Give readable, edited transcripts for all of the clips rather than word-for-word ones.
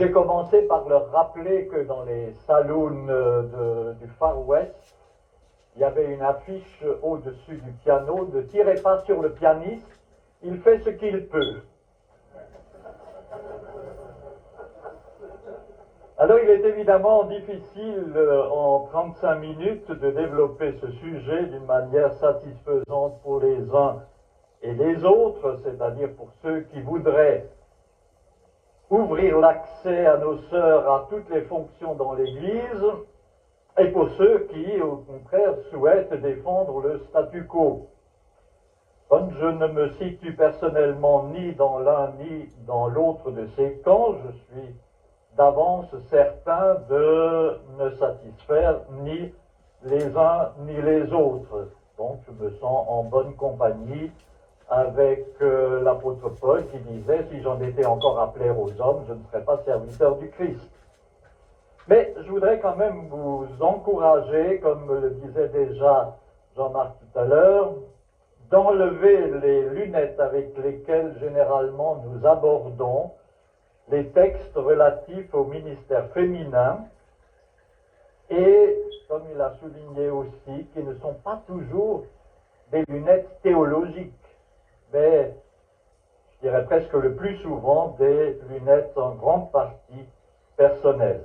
j'ai commencé par leur rappeler que dans les saloons du Far West, il y avait une affiche au-dessus du piano: ne tirez pas sur le pianiste, il fait ce qu'il peut. Alors il est évidemment difficile en 35 minutes de développer ce sujet d'une manière satisfaisante pour les uns et les autres, c'est-à-dire pour ceux qui voudraient ouvrir l'accès à nos sœurs à toutes les fonctions dans l'Église, et pour ceux qui, au contraire, souhaitent défendre le statu quo. Comme je ne me situe personnellement ni dans l'un ni dans l'autre de ces camps, je suis d'avance certain de ne satisfaire ni les uns ni les autres. Donc je me sens en bonne compagnie avec l'apôtre Paul qui disait: si j'en étais encore à plaire aux hommes, je ne serais pas serviteur du Christ. Mais je voudrais quand même vous encourager, comme le disait déjà Jean-Marc tout à l'heure, d'enlever les lunettes avec lesquelles généralement nous abordons les textes relatifs au ministère féminin, et, comme il a souligné aussi, qui ne sont pas toujours des lunettes théologiques, mais je dirais presque le plus souvent des lunettes en grande partie personnelles.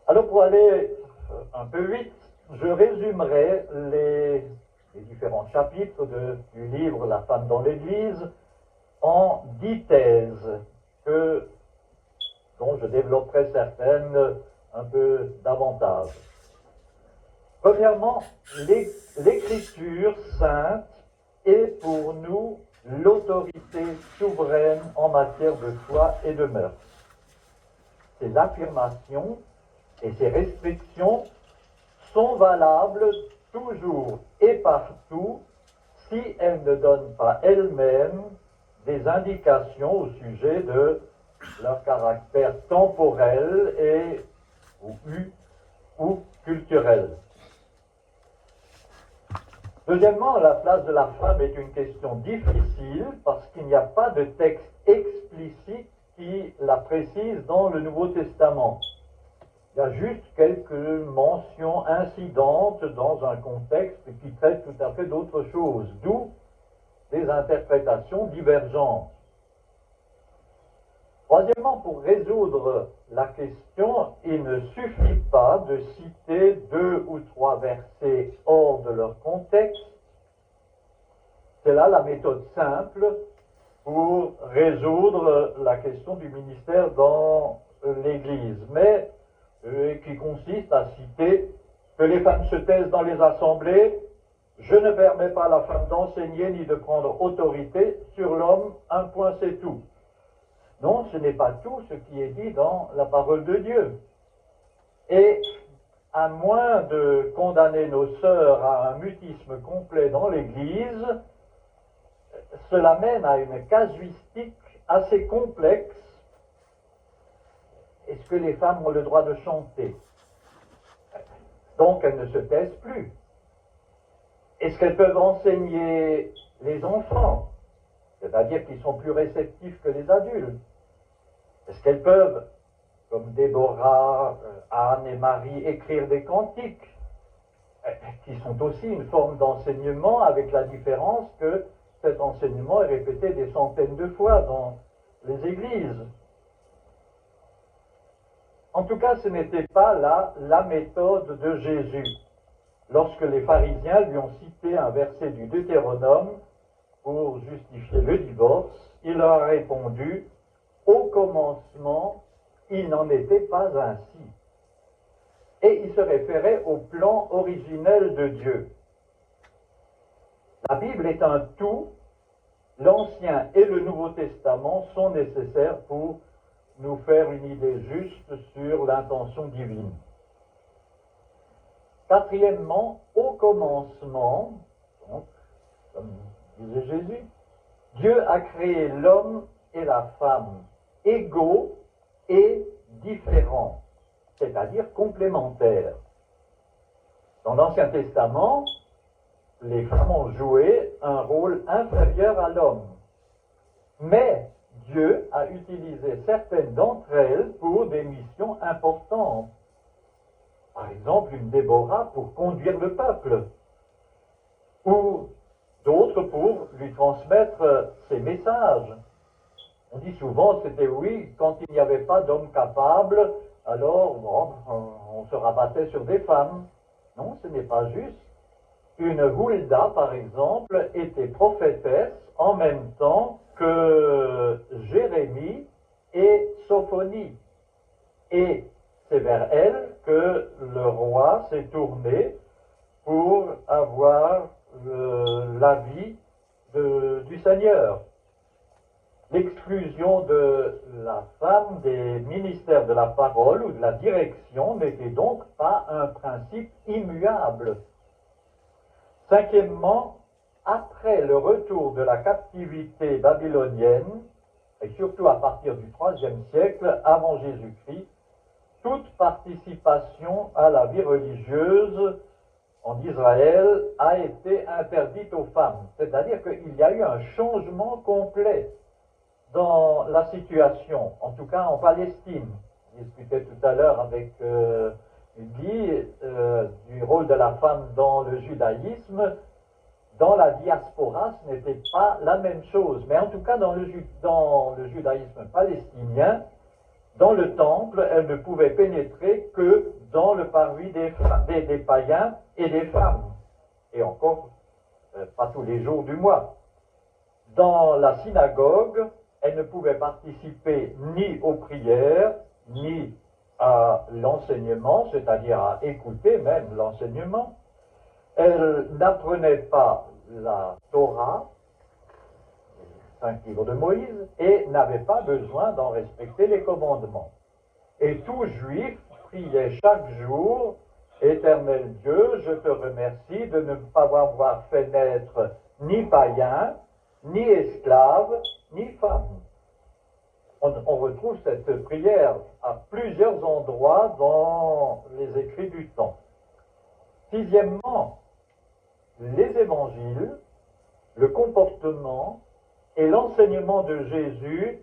Alors pour aller un peu vite, je résumerai les différents chapitres du livre La femme dans l'Église en 10 thèses dont je développerai certaines un peu davantage. Premièrement, l'Écriture sainte est pour nous l'autorité souveraine en matière de foi et de mœurs. Ces affirmations et ces restrictions sont valables toujours et partout si elles ne donnent pas elles-mêmes des indications au sujet de leur caractère temporel ou culturel. Deuxièmement, la place de la femme est une question difficile parce qu'il n'y a pas de texte explicite qui la précise dans le Nouveau Testament. Il y a juste quelques mentions incidentes dans un contexte qui traite tout à fait d'autre chose, d'où des interprétations divergentes. Troisièmement, pour résoudre la question, il ne suffit pas de citer 2 ou 3 versets hors de leur contexte. C'est là la méthode simple pour résoudre la question du ministère dans l'Église, mais qui consiste à citer que les femmes se taisent dans les assemblées, je ne permets pas à la femme d'enseigner ni de prendre autorité sur l'homme, un point c'est tout. Non, ce n'est pas tout ce qui est dit dans la parole de Dieu. Et à moins de condamner nos sœurs à un mutisme complet dans l'Église, cela mène à une casuistique assez complexe. Est-ce que les femmes ont le droit de chanter? Donc elles ne se taisent plus. Est-ce qu'elles peuvent enseigner les enfants? C'est-à-dire qu'ils sont plus réceptifs que les adultes. Est-ce qu'elles peuvent, comme Déborah, Anne et Marie, écrire des cantiques, qui sont aussi une forme d'enseignement, avec la différence que cet enseignement est répété des centaines de fois dans les églises? En tout cas, ce n'était pas là la méthode de Jésus. Lorsque les pharisiens lui ont cité un verset du Deutéronome pour justifier le divorce, il leur a répondu: au commencement, il n'en était pas ainsi. Et il se référait au plan originel de Dieu. La Bible est un tout. L'Ancien et le Nouveau Testament sont nécessaires pour nous faire une idée juste sur l'intention divine. Quatrièmement, au commencement, donc, comme disait Jésus, Dieu a créé l'homme et la femme égaux et différents, c'est-à-dire complémentaires. Dans l'Ancien Testament, les femmes ont joué un rôle inférieur à l'homme. Mais Dieu a utilisé certaines d'entre elles pour des missions importantes. Par exemple, une Déborah pour conduire le peuple, ou d'autres pour lui transmettre ses messages. On dit souvent, c'était oui, quand il n'y avait pas d'hommes capables, alors bon, on se rabattait sur des femmes. Non, ce n'est pas juste. Une Hulda, par exemple, était prophétesse en même temps que Jérémie et Sophonie. Et c'est vers elle que le roi s'est tourné pour avoir l'avis du Seigneur. L'exclusion de la femme des ministères de la parole ou de la direction n'était donc pas un principe immuable. Cinquièmement, après le retour de la captivité babylonienne, et surtout à partir du IIIe siècle avant Jésus-Christ, toute participation à la vie religieuse en Israël a été interdite aux femmes. C'est-à-dire qu'il y a eu un changement complet dans la situation, en tout cas en Palestine. Je discutais tout à l'heure avec Guy du rôle de la femme dans le judaïsme. Dans la diaspora, ce n'était pas la même chose. Mais en tout cas, dans le judaïsme palestinien, dans le temple, elle ne pouvait pénétrer que dans le parvis des païens et des femmes. Et encore, pas tous les jours du mois. Dans la synagogue, elle ne pouvait participer ni aux prières, ni à l'enseignement, c'est-à-dire à écouter même l'enseignement. Elle n'apprenait pas la Torah, les 5 livres de Moïse, et n'avait pas besoin d'en respecter les commandements. Et tout juif priait chaque jour, « Éternel Dieu, je te remercie de ne pas avoir fait naître ni païen, ni esclave, ni femme. » On retrouve cette prière à plusieurs endroits dans les écrits du temps. Sixièmement, les évangiles, le comportement et l'enseignement de Jésus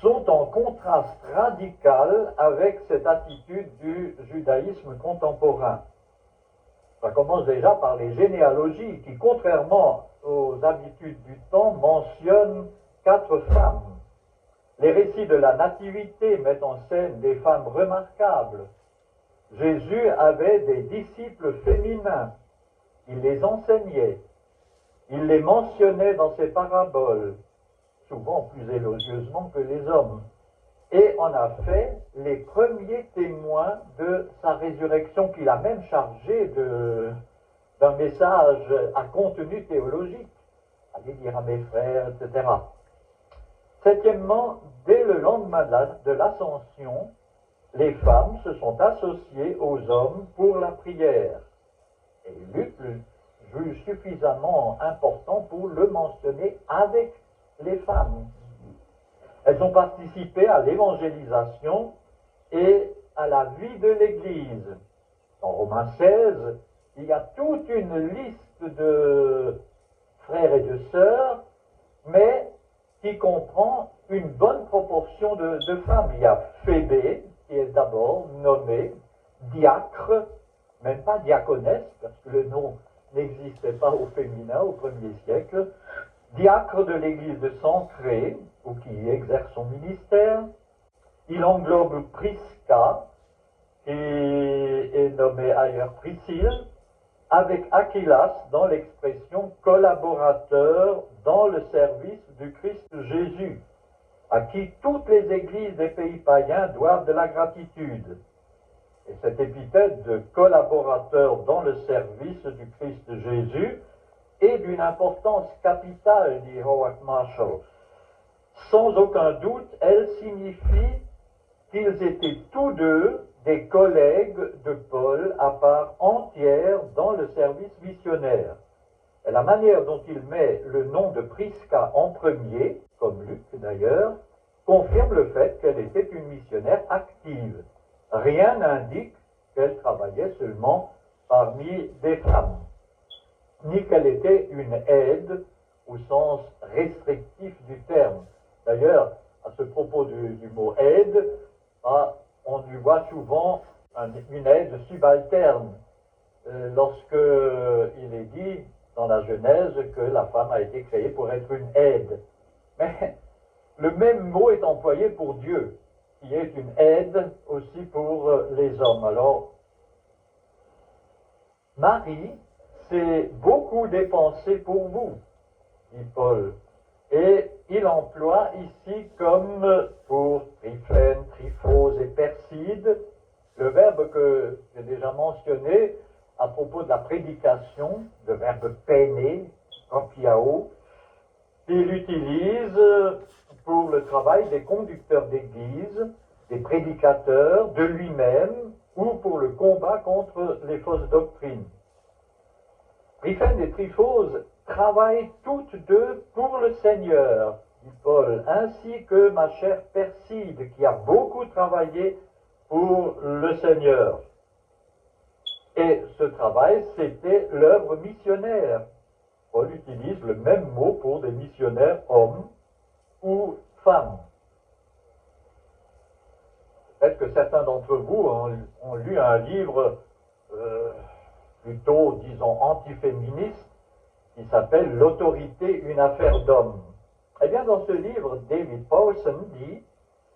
sont en contraste radical avec cette attitude du judaïsme contemporain. Ça commence déjà par les généalogies qui, contrairement aux habitudes du temps, mentionnent 4 femmes. Les récits de la nativité mettent en scène des femmes remarquables. Jésus avait des disciples féminins. Il les enseignait. Il les mentionnait dans ses paraboles, souvent plus élogieusement que les hommes, et en a fait les premiers témoins de sa résurrection, qu'il a même chargé d'un message à contenu théologique. Allez dire à mes frères, etc. Septièmement, dès le lendemain de l'Ascension, les femmes se sont associées aux hommes pour la prière. Et Luc juge suffisamment important pour le mentionner avec les femmes. Elles ont participé à l'évangélisation et à la vie de l'Église. Dans Romains 16, il y a toute une liste de frères et de sœurs, mais qui comprend une bonne proportion de femmes. Il y a Phébé, qui est d'abord nommée diacre, même pas diaconesse, parce que le nom n'existait pas au féminin au 1er siècle, diacre de l'église de Sancré, ou qui exerce son ministère. Il englobe Prisca, qui est nommée ailleurs Priscille, avec Aquilas dans l'expression collaborateur dans le service du Christ Jésus, à qui toutes les églises des pays païens doivent de la gratitude. Et cette épithète de collaborateur dans le service du Christ Jésus est d'une importance capitale, dit Howard Marshall. Sans aucun doute, elle signifie qu'ils étaient tous deux des collègues de Paul à part entière dans le service missionnaire. Et la manière dont il met le nom de Prisca en premier, comme Luc d'ailleurs, confirme le fait qu'elle était une missionnaire active. Rien n'indique qu'elle travaillait seulement parmi des femmes, ni qu'elle était une aide au sens restrictif du terme. D'ailleurs, à ce propos du mot aide, on lui voit souvent une aide subalterne lorsque il est dit dans la Genèse que la femme a été créée pour être une aide. Mais le même mot est employé pour Dieu, qui est une aide aussi pour les hommes. Alors, Marie s'est beaucoup dépensée pour vous, dit Paul. Et il emploie ici, comme pour Tryphène, Tryphose et Perside, le verbe que j'ai déjà mentionné à propos de la prédication, le verbe peiner, propiao, il utilise pour le travail des conducteurs d'église, des prédicateurs, de lui-même, ou pour le combat contre les fausses doctrines. Tryphène et Tryphose travaillent toutes deux pour le Seigneur, dit Paul, ainsi que ma chère Perside, qui a beaucoup travaillé pour le Seigneur. Et ce travail, c'était l'œuvre missionnaire. Paul utilise le même mot pour des missionnaires hommes ou femmes. Peut-être que certains d'entre vous ont lu un livre plutôt, disons, antiféministe, qui s'appelle L'autorité, une affaire d'homme. Eh bien, dans ce livre, David Powson dit,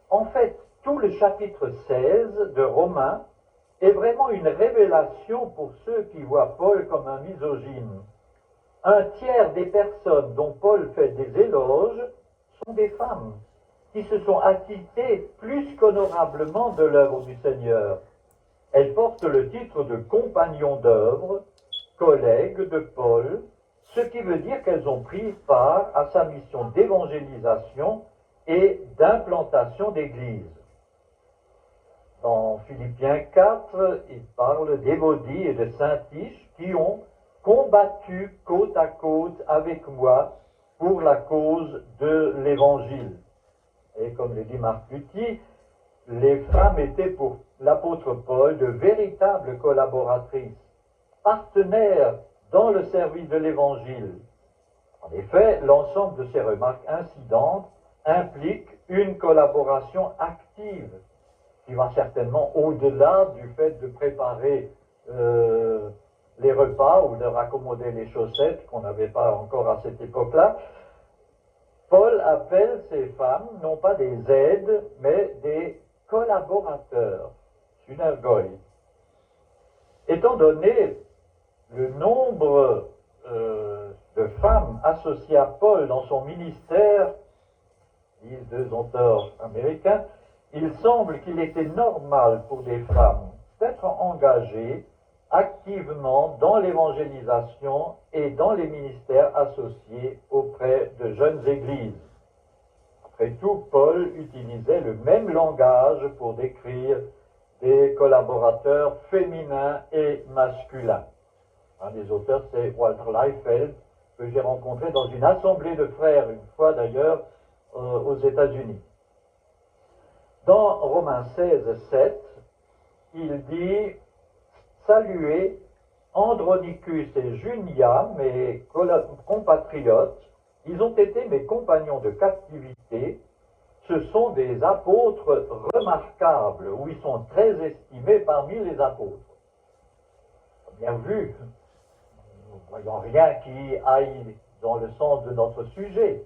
en fait, tout le chapitre 16 de Romains est vraiment une révélation pour ceux qui voient Paul comme un misogyne. Un tiers des personnes dont Paul fait des éloges sont des femmes qui se sont acquittées plus qu'honorablement de l'œuvre du Seigneur. Elles portent le titre de compagnons d'œuvre, collègues de Paul, ce qui veut dire qu'elles ont pris part à sa mission d'évangélisation et d'implantation d'église. Dans Philippiens 4, il parle d'Évodie et de Syntyche qui ont combattu côte à côte avec moi pour la cause de l'Évangile. Et comme le dit Marc Lutti, les femmes étaient pour l'apôtre Paul de véritables collaboratrices, partenaires dans le service de l'Évangile. En effet, l'ensemble de ces remarques incidentes implique une collaboration active qui va certainement au-delà du fait de préparer les repas ou de raccommoder les chaussettes qu'on n'avait pas encore à cette époque-là. Paul appelle ces femmes non pas des aides, mais des collaborateurs, synergoi. Étant donné le nombre de femmes associées à Paul dans son ministère, disent deux auteurs américains, il semble qu'il était normal pour des femmes d'être engagées activement dans l'évangélisation et dans les ministères associés auprès de jeunes églises. Après tout, Paul utilisait le même langage pour décrire des collaborateurs féminins et masculins. Un des auteurs, c'est Walter Liefeld, que j'ai rencontré dans une assemblée de frères, une fois d'ailleurs, aux États-Unis. Dans Romains 16, 7, il dit « Saluez Andronicus et Junia, mes compatriotes, ils ont été mes compagnons de captivité, ce sont des apôtres remarquables, ou ils sont très estimés parmi les apôtres. » Bien vu, nous ne voyons rien qui aille dans le sens de notre sujet.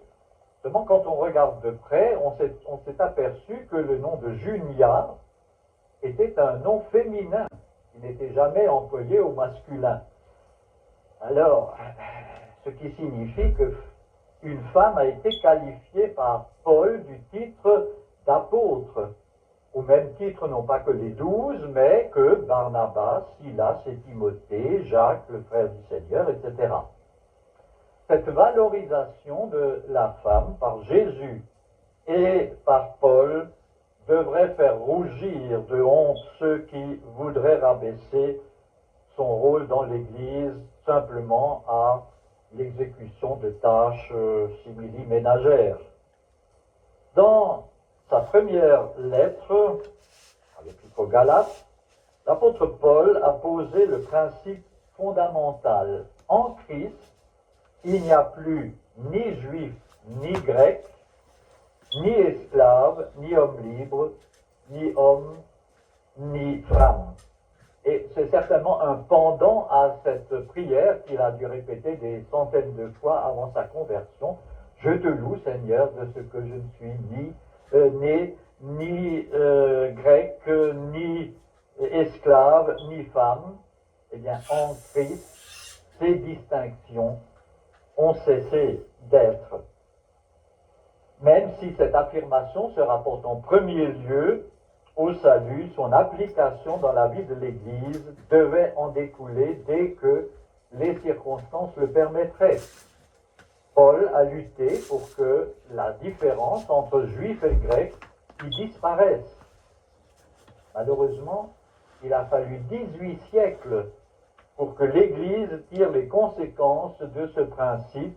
Seulement, quand on regarde de près, on s'est aperçu que le nom de Junia était un nom féminin, qui n'était jamais employé au masculin. Alors, ce qui signifie qu'une femme a été qualifiée par Paul du titre d'apôtre, au même titre non pas que les 12, mais que Barnabas, Silas et Timothée, Jacques, le frère du Seigneur, etc. Cette valorisation de la femme par Jésus et par Paul devrait faire rougir de honte ceux qui voudraient rabaisser son rôle dans l'Église simplement à l'exécution de tâches simili-ménagères. Dans sa première lettre, à l'Épître aux Galates, l'apôtre Paul a posé le principe fondamental. En Christ, il n'y a plus ni juif ni grec, ni esclave, ni homme libre, ni homme, ni femme. Et c'est certainement un pendant à cette prière qu'il a dû répéter des centaines de fois avant sa conversion. Je te loue, Seigneur, de ce que je ne suis ni né, ni grec, ni esclave, ni femme. Eh bien, en Christ, ces distinctions ont cessé d'être. Même si cette affirmation se rapporte en premier lieu au salut, son application dans la vie de l'Église devait en découler dès que les circonstances le permettraient. Paul a lutté pour que la différence entre juifs et grecs y disparaisse. Malheureusement, il a fallu 18 siècles pour que l'Église tire les conséquences de ce principe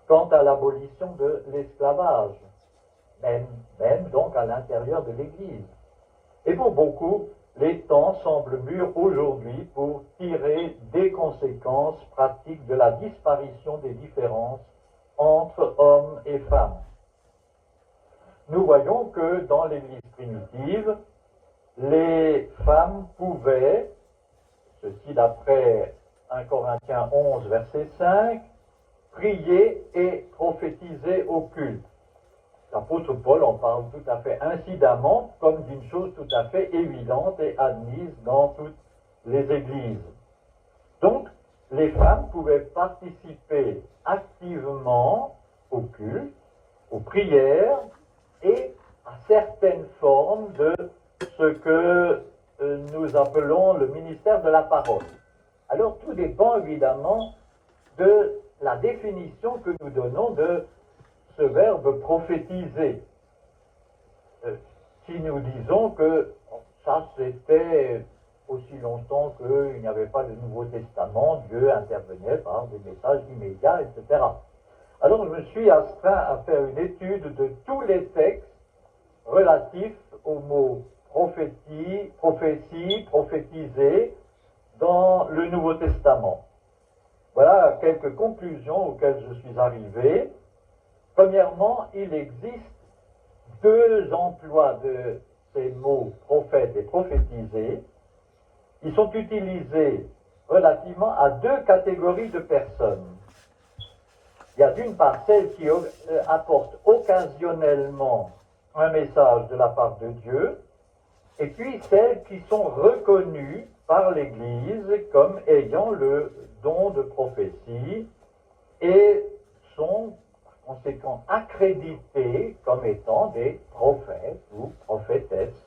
quant à l'abolition de l'esclavage, même donc à l'intérieur de l'Église. Et pour beaucoup, les temps semblent mûrs aujourd'hui pour tirer des conséquences pratiques de la disparition des différences entre hommes et femmes. Nous voyons que dans l'Église primitive, les femmes pouvaient, ceci d'après 1 Corinthiens 11, verset 5, prier et prophétiser au culte. L'apôtre Paul en parle tout à fait incidemment, comme d'une chose tout à fait évidente et admise dans toutes les églises. Donc, les femmes pouvaient participer activement au culte, aux prières et à certaines formes de ce que nous appelons le ministère de la parole. Alors, tout dépend évidemment de la définition que nous donnons de ce verbe prophétiser. Si nous disons que ça c'était aussi longtemps qu'il n'y avait pas de Nouveau Testament, Dieu intervenait par des messages immédiats, etc. Alors je me suis astreint à faire une étude de tous les textes relatifs au mot prophétie, prophétiser dans le Nouveau Testament. Voilà quelques conclusions auxquelles je suis arrivé. Premièrement, il existe deux emplois de ces mots prophète et prophétiser. Ils sont utilisés relativement à deux catégories de personnes. Il y a d'une part celles qui apportent occasionnellement un message de la part de Dieu, et puis celles qui sont reconnues par l'Église comme ayant le don de prophétie et sont par conséquent accrédités comme étant des prophètes ou prophétesses.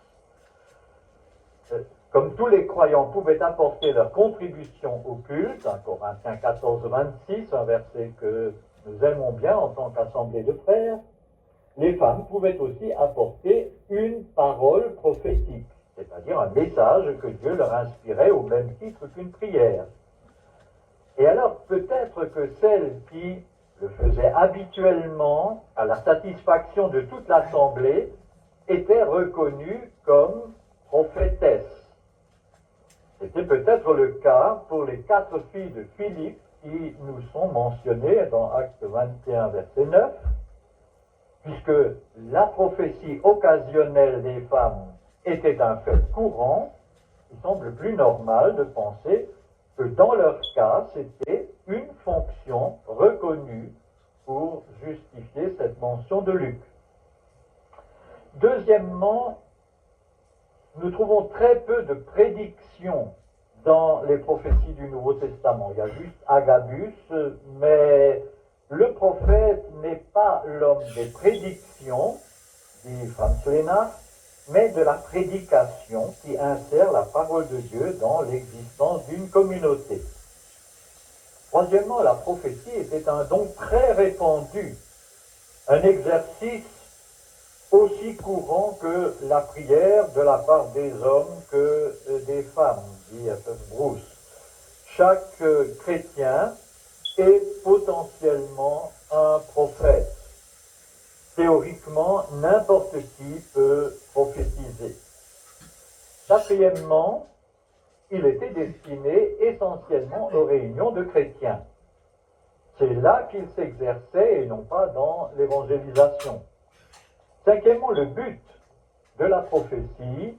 Comme tous les croyants pouvaient apporter leur contribution au culte, 1 Corinthiens 14, 26, un verset que nous aimons bien en tant qu'assemblée de frères, les femmes pouvaient aussi apporter une parole prophétique, c'est-à-dire un message que Dieu leur inspirait au même titre qu'une prière. Et alors peut-être que celles qui le faisaient habituellement à la satisfaction de toute l'assemblée étaient reconnues comme prophétesses. C'était peut-être le cas pour les 4 filles de Philippe qui nous sont mentionnées dans Actes 21, verset 9, puisque la prophétie occasionnelle des femmes était un fait courant, il semble plus normal de penser que dans leur cas, c'était une fonction reconnue pour justifier cette mention de Luc. Deuxièmement, nous trouvons très peu de prédictions dans les prophéties du Nouveau Testament. Il y a juste Agabus, mais le prophète n'est pas l'homme des prédictions, dit Franz Lehner, mais de la prédication qui insère la parole de Dieu dans l'existence d'une communauté. Troisièmement, la prophétie était un don très répandu, un exercice aussi courant que la prière de la part des hommes que des femmes, dit F.F. Bruce. Chaque chrétien est potentiellement un prophète. Théoriquement, n'importe qui peut prophétiser. Quatrièmement, il était destiné essentiellement aux réunions de chrétiens. C'est là qu'il s'exerçait et non pas dans l'évangélisation. Cinquièmement, le but de la prophétie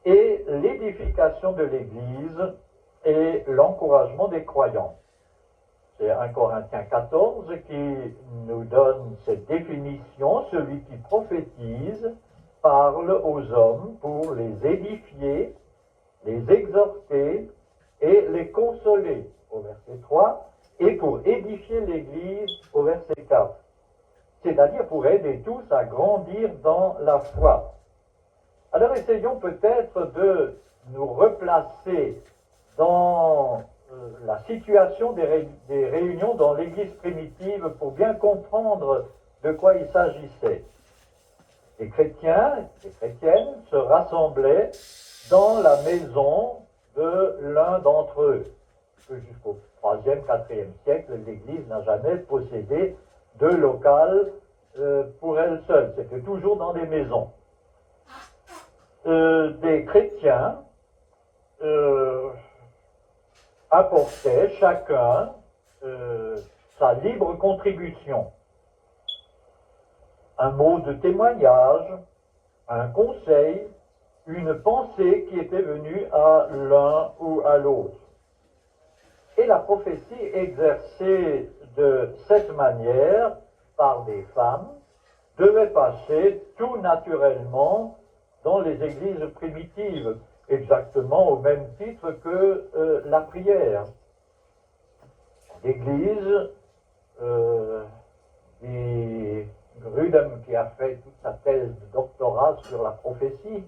est l'édification de l'Église et l'encouragement des croyants. C'est 1 Corinthiens 14 qui nous donne cette définition. Celui qui prophétise parle aux hommes pour les édifier, les exhorter et les consoler, au verset 3, et pour édifier l'Église, au verset 4. C'est-à-dire pour aider tous à grandir dans la foi. Alors essayons peut-être de nous replacer dans la situation des réunions dans l'Église primitive pour bien comprendre de quoi il s'agissait. Les chrétiens, les chrétiennes se rassemblaient dans la maison de l'un d'entre eux. Jusqu'au 3e, 4e siècle, l'Église n'a jamais possédé de local pour elle seule. C'était toujours dans des maisons. Des chrétiens apportait chacun sa libre contribution. Un mot de témoignage, un conseil, une pensée qui était venue à l'un ou à l'autre. Et la prophétie exercée de cette manière par des femmes devait passer tout naturellement dans les églises primitives, exactement au même titre que la prière. L'église, et Grudem qui a fait toute sa thèse de doctorat sur la prophétie,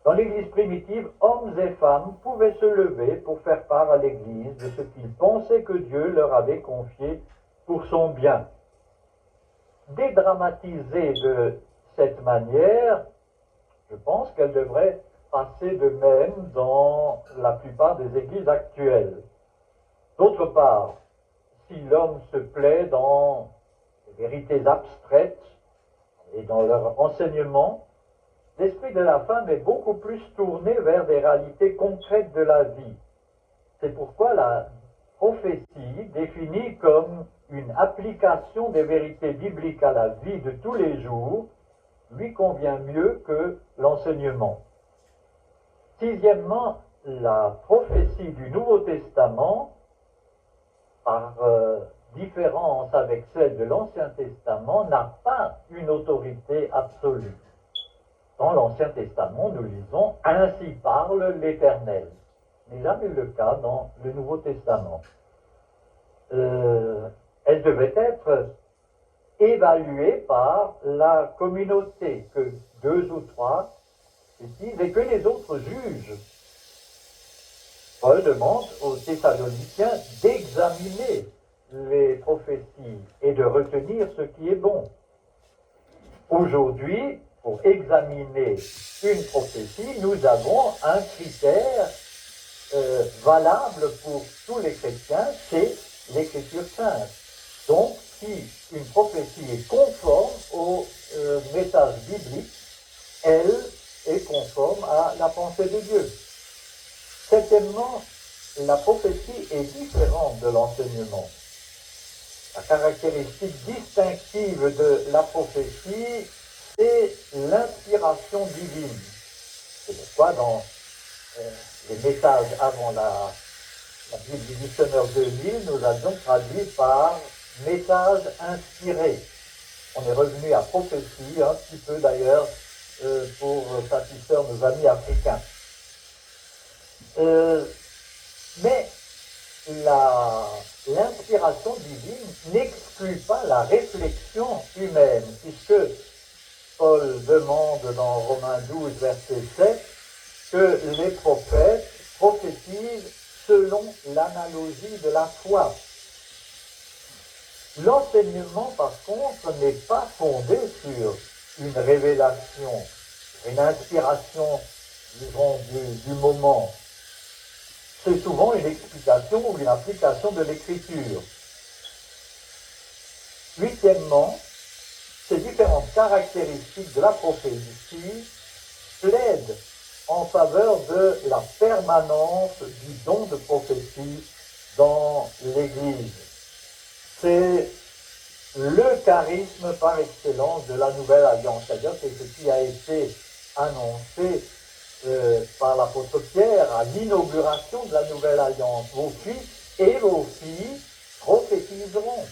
dans l'église primitive, hommes et femmes pouvaient se lever pour faire part à l'église de ce qu'ils pensaient que Dieu leur avait confié pour son bien. Dédramatisée de cette manière, je pense qu'elle devrait passer de même dans la plupart des églises actuelles. D'autre part, si l'homme se plaît dans les vérités abstraites et dans leur enseignement, l'esprit de la femme est beaucoup plus tourné vers des réalités concrètes de la vie. C'est pourquoi la prophétie, définie comme une application des vérités bibliques à la vie de tous les jours, lui convient mieux que l'enseignement. Sixièmement, la prophétie du Nouveau Testament, par différence avec celle de l'Ancien Testament, n'a pas une autorité absolue. Dans l'Ancien Testament, nous lisons « Ainsi parle l'Éternel ». Ce n'est jamais le cas dans le Nouveau Testament. Elle devait être évaluée par la communauté, que 2 ou 3 disent, et que les autres jugent. Paul demande aux Thessaloniciens d'examiner les prophéties et de retenir ce qui est bon. Aujourd'hui, pour examiner une prophétie, nous avons un critère valable pour tous les chrétiens, c'est l'Écriture sainte. Donc, si une prophétie est conforme au message biblique, elle est conforme à la pensée de Dieu. Septièmement, la prophétie est différente de l'enseignement. La caractéristique distinctive de la prophétie, c'est l'inspiration divine. C'est pourquoi dans les messages avant la Bible du dictionnaire 2000, nous avions traduit par message inspiré. On est revenu à prophétie, un petit peu d'ailleurs, pour satisfaire nos amis africains. Mais l'inspiration divine n'exclut pas la réflexion humaine, puisque Paul demande dans Romains 12, verset 7, que les prophètes prophétisent selon l'analogie de la foi. L'enseignement, par contre, n'est pas fondé sur une révélation, une inspiration, disons, du moment. C'est souvent une explication ou une application de l'écriture. Huitièmement, ces différentes caractéristiques de la prophétie plaident en faveur de la permanence du don de prophétie dans l'Église. C'est le charisme par excellence de la Nouvelle Alliance. C'est-à-dire c'est ce qui a été annoncé par l'apôtre Pierre à l'inauguration de la Nouvelle Alliance. Vos fils et vos filles prophétiseront.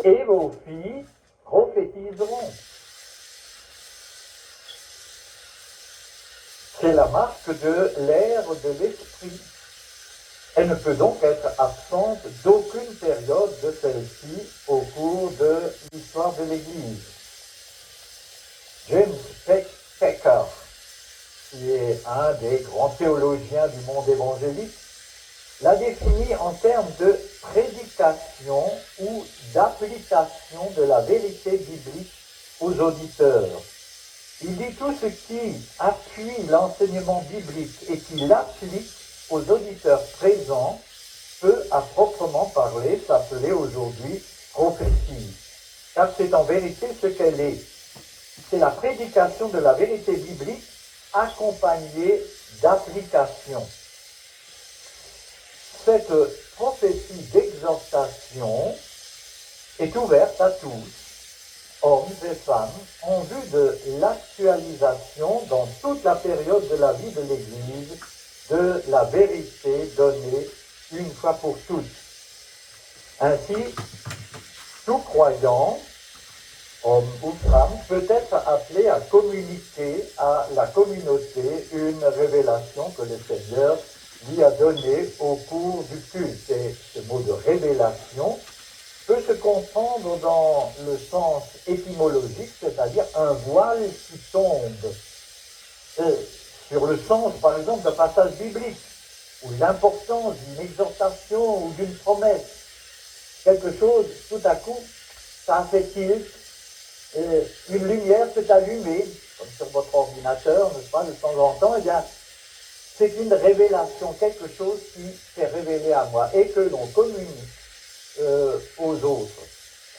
Et vos filles prophétiseront. C'est la marque de l'ère de l'esprit. Elle ne peut donc être absente d'aucune période de celle-ci au cours de l'histoire de l'Église. James Packer, qui est un des grands théologiens du monde évangélique, l'a défini en termes de prédication ou d'application de la vérité biblique aux auditeurs. Il dit tout ce qui appuie l'enseignement biblique et qui l'applique aux auditeurs présents peut à proprement parler s'appeler aujourd'hui prophétie. Car c'est en vérité ce qu'elle est. C'est la prédication de la vérité biblique accompagnée d'application. Cette prophétie d'exhortation est ouverte à tous, hommes et femmes, en vue de l'actualisation dans toute la période de la vie de l'Église de la vérité donnée une fois pour toutes. Ainsi, tout croyant, homme ou femme, peut être appelé à communiquer à la communauté une révélation que le Seigneur lui a donnée au cours du culte. Et ce mot de révélation peut se comprendre dans le sens étymologique, c'est-à-dire un voile qui tombe. Sur le sens, par exemple, d'un passage biblique, ou l'importance d'une exhortation ou d'une promesse. Quelque chose, tout à coup, ça a fait tilt, une lumière s'est allumée, comme sur votre ordinateur, n'est-ce pas, de temps en temps, eh bien, c'est une révélation, quelque chose qui s'est révélé à moi et que l'on communique aux autres.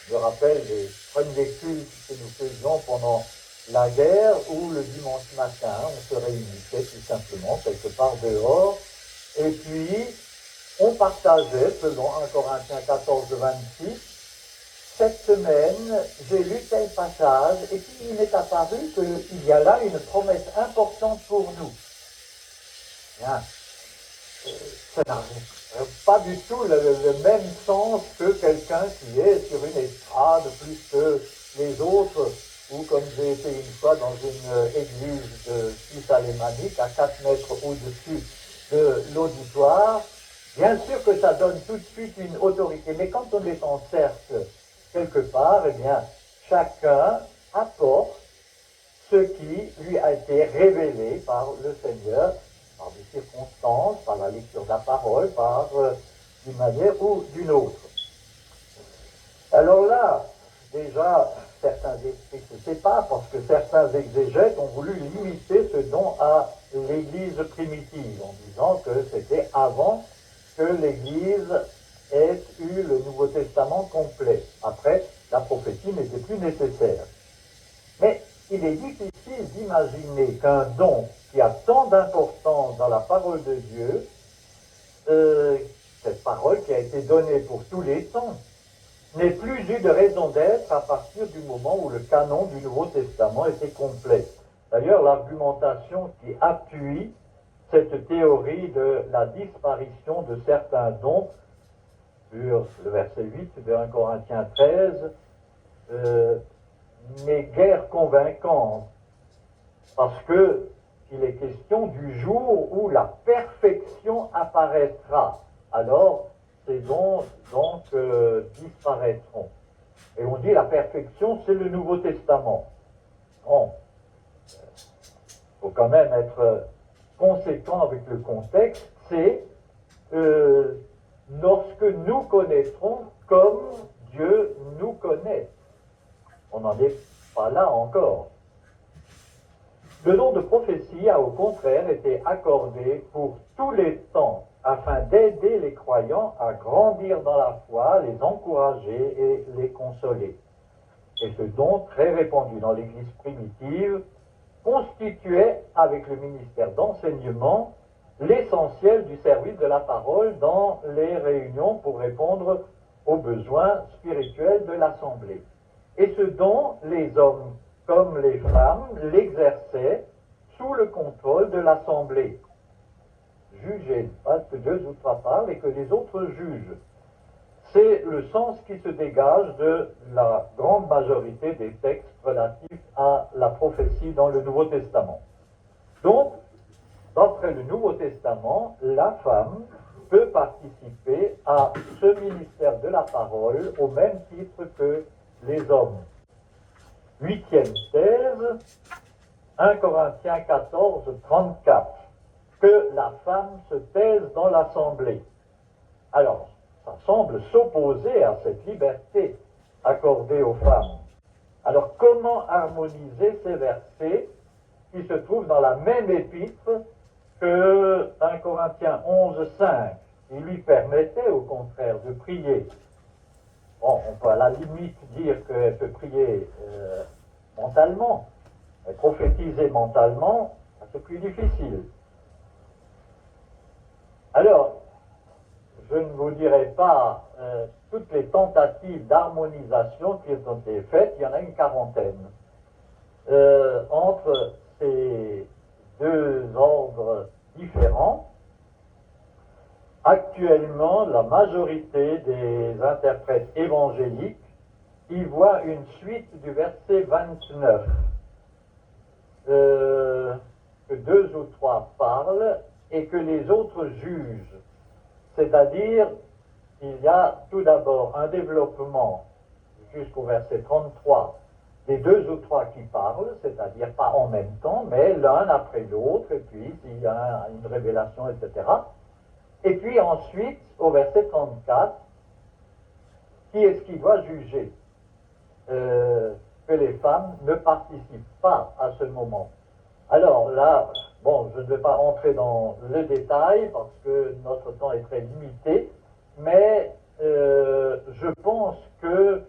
Je me rappelle des premiers cultes que nous faisions pendant la guerre où le dimanche matin, on se réunissait tout simplement quelque part dehors et puis on partageait, selon 1 Corinthiens 14, 26, cette semaine, j'ai lu tel passage et puis il m'est apparu qu'il y a là une promesse importante pour nous. Bien. Ça n'a pas du tout le même sens que quelqu'un qui est sur une estrade plus que les autres, ou comme j'ai été une fois dans une église de Suisse alémanique à 4 mètres au-dessus de l'auditoire. Bien sûr que ça donne tout de suite une autorité, mais quand on est en cercle quelque part, eh bien, chacun apporte ce qui lui a été révélé par le Seigneur, par des circonstances, par la lecture de la parole, par d'une manière ou d'une autre. Alors là, déjà, certains esprits se séparent parce que certains exégètes ont voulu limiter ce don à l'Église primitive, en disant que c'était avant que l'Église ait eu le Nouveau Testament complet. Après, la prophétie n'était plus nécessaire. Mais il est difficile d'imaginer qu'un don qui a tant d'importance dans la parole de Dieu, cette parole qui a été donnée pour tous les temps, n'ait plus eu de raison d'être à partir du moment où le canon du Nouveau Testament était complet. D'ailleurs, l'argumentation qui appuie cette théorie de la disparition de certains dons, sur le verset 8 de 1 Corinthiens 13, n'est guère convaincante, parce que il est question du jour où la perfection apparaîtra. Alors, ces dons donc disparaîtront. Et on dit la perfection, c'est le Nouveau Testament. Bon, il faut quand même être conséquent avec le contexte, c'est lorsque nous connaîtrons comme Dieu nous connaît. On n'en est pas là encore. Le don de prophétie a au contraire été accordé pour tous les temps afin d'aider les croyants à grandir dans la foi, les encourager et les consoler. Et ce don, très répandu dans l'Église primitive, constituait, avec le ministère d'enseignement, l'essentiel du service de la parole dans les réunions pour répondre aux besoins spirituels de l'Assemblée. Et ce dont les hommes comme les femmes l'exerçaient sous le contrôle de l'Assemblée. Juger, parce que Dieu nous parle et que les autres jugent. C'est le sens qui se dégage de la grande majorité des textes relatifs à la prophétie dans le Nouveau Testament. Donc, d'après le Nouveau Testament, la femme peut participer à ce ministère de la parole au même titre que les hommes. 8e thèse, 1 Corinthiens 14, 34, que la femme se taise dans l'assemblée. Alors, ça semble s'opposer à cette liberté accordée aux femmes. Alors, comment harmoniser ces versets qui se trouvent dans la même épître que 1 Corinthiens 11, 5, qui lui permettait au contraire de prier? Bon, on peut à la limite dire qu'elle peut prier mentalement, mais prophétiser mentalement, c'est plus difficile. Alors, je ne vous dirai pas toutes les tentatives d'harmonisation qui ont été faites, il y en a une quarantaine, entre ces deux ordres différents. Actuellement, la majorité des interprètes évangéliques y voient une suite du verset 29, que 2 ou 3 parlent et que les autres jugent. C'est-à-dire, il y a tout d'abord un développement jusqu'au verset 33 des 2 ou 3 qui parlent, c'est-à-dire pas en même temps, mais l'un après l'autre, et puis il y a une révélation, etc. Et puis ensuite, au verset 34, qui est-ce qui doit juger que les femmes ne participent pas à ce moment? Alors là, bon, je ne vais pas entrer dans le détail parce que notre temps est très limité, mais je pense que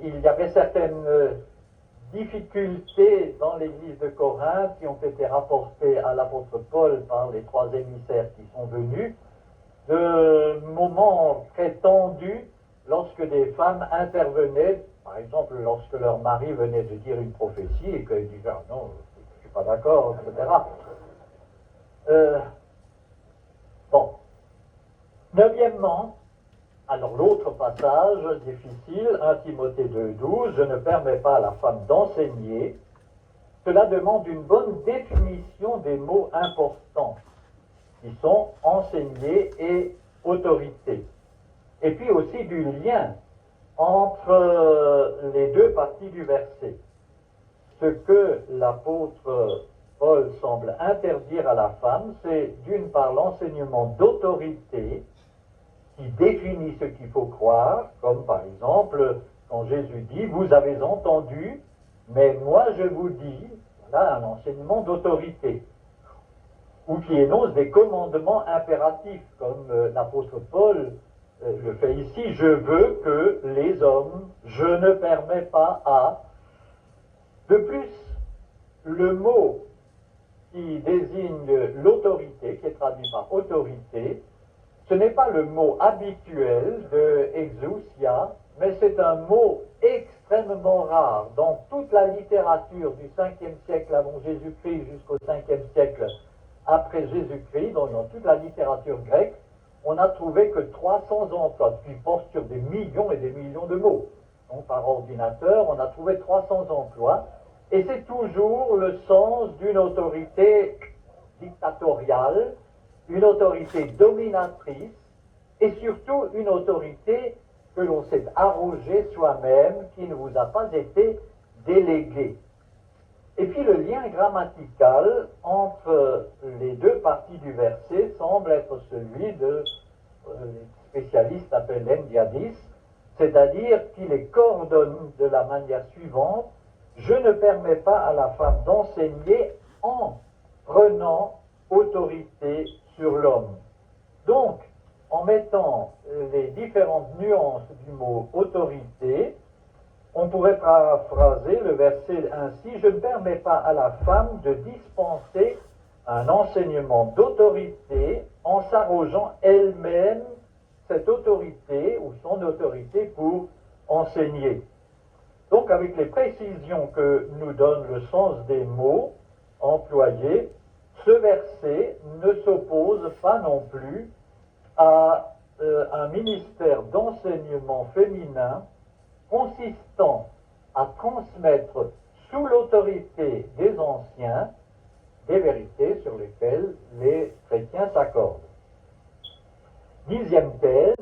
il y avait certaines difficultés dans l'église de Corinthe qui ont été rapportées à l'apôtre Paul par les 3 émissaires qui sont venus, de moments très tendus lorsque des femmes intervenaient, par exemple lorsque leur mari venait de dire une prophétie et qu'elles disaient « Ah non, je ne suis pas d'accord », etc. Bon. 9e, alors l'autre passage difficile, 1 Timothée 2,12, je ne permets pas à la femme d'enseigner. Cela demande une bonne définition des mots importants qui sont enseigner et autorité. Et puis aussi du lien entre les deux parties du verset. Ce que l'apôtre Paul semble interdire à la femme, c'est d'une part l'enseignement d'autorité qui définit ce qu'il faut croire, comme par exemple quand Jésus dit « Vous avez entendu, mais moi je vous dis », voilà un enseignement d'autorité, ou qui énonce des commandements impératifs, comme l'apôtre Paul le fait ici, « Je veux que les hommes, je ne permets pas à ». De plus, le mot qui désigne l'autorité, qui est traduit par autorité, ce n'est pas le mot habituel de exousia, mais c'est un mot extrêmement rare. Dans toute la littérature du 5e siècle avant Jésus-Christ jusqu'au 5e siècle après Jésus-Christ, dans toute la littérature grecque, on n'a trouvé que 300 emplois, ce qui porte sur des millions et des millions de mots. Donc par ordinateur, on a trouvé 300 emplois, et c'est toujours le sens d'une autorité dictatoriale, une autorité dominatrice, et surtout une autorité que l'on s'est arrogée soi-même, qui ne vous a pas été déléguée. Et puis le lien grammatical entre les deux parties du verset semble être celui de, les spécialistes appellent l'endiadis, c'est-à-dire qu'il les coordonne de la manière suivante: je ne permets pas à la femme d'enseigner en prenant autorité sur l'homme. Donc, en mettant les différentes nuances du mot autorité, on pourrait paraphraser le verset ainsi: je ne permets pas à la femme de dispenser un enseignement d'autorité en s'arrogeant elle-même cette autorité ou son autorité pour enseigner. Donc, avec les précisions que nous donne le sens des mots employés, ce verset ne s'oppose pas non plus à un ministère d'enseignement féminin consistant à transmettre sous l'autorité des anciens des vérités sur lesquelles les chrétiens s'accordent. 10e thèse,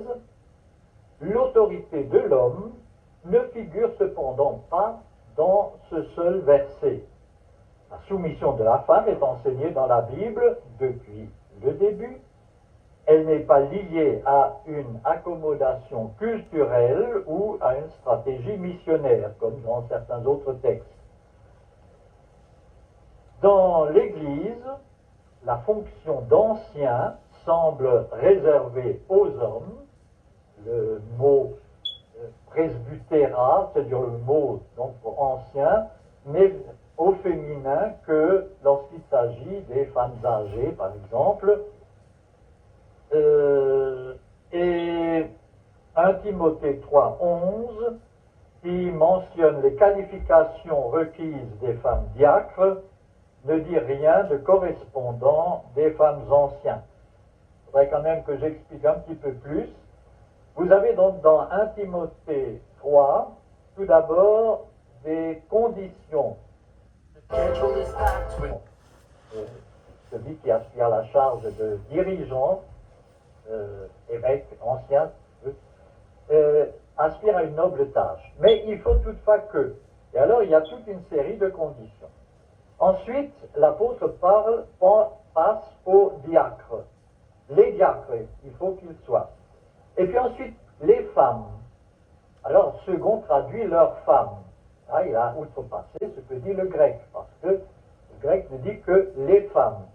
l'autorité de l'homme ne figure cependant pas dans ce seul verset. La soumission de la femme est enseignée dans la Bible depuis le début. Elle n'est pas liée à une accommodation culturelle ou à une stratégie missionnaire, comme dans certains autres textes. Dans l'Église, la fonction d'ancien semble réservée aux hommes. Le mot presbytéra, c'est-à-dire le mot donc, pour ancien, n'est au féminin que lorsqu'il s'agit des femmes âgées, par exemple. Et 1 Timothée 3,11, qui mentionne les qualifications requises des femmes diacres, ne dit rien de correspondant des femmes anciennes. Il faudrait quand même que j'explique un petit peu plus. Vous avez donc dans 1 Timothée 3, tout d'abord, des conditions. Celui qui a la charge de dirigeant, évêque ancien, aspire à une noble tâche. Mais il faut toutefois que. Et alors, il y a toute une série de conditions. Ensuite, l'apôtre passe aux diacres. Les diacres, il faut qu'ils soient. Et puis ensuite, les femmes. Alors, second traduit leurs femmes. Là, il a outrepassé ce que dit le grec, parce que le grec ne dit que les femmes.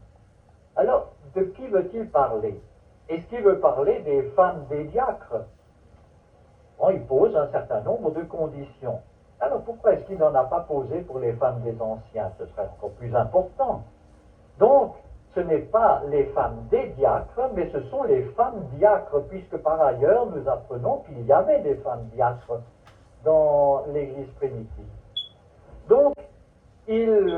Alors, de qui veut-il parler? Est-ce qu'il veut parler des femmes des diacres? Bon, il pose un certain nombre de conditions. Alors, pourquoi est-ce qu'il n'en a pas posé pour les femmes des anciens? Ce serait encore plus important. Donc, ce n'est pas les femmes des diacres, mais ce sont les femmes diacres, puisque par ailleurs, nous apprenons qu'il y avait des femmes diacres dans l'Église primitive. Donc, il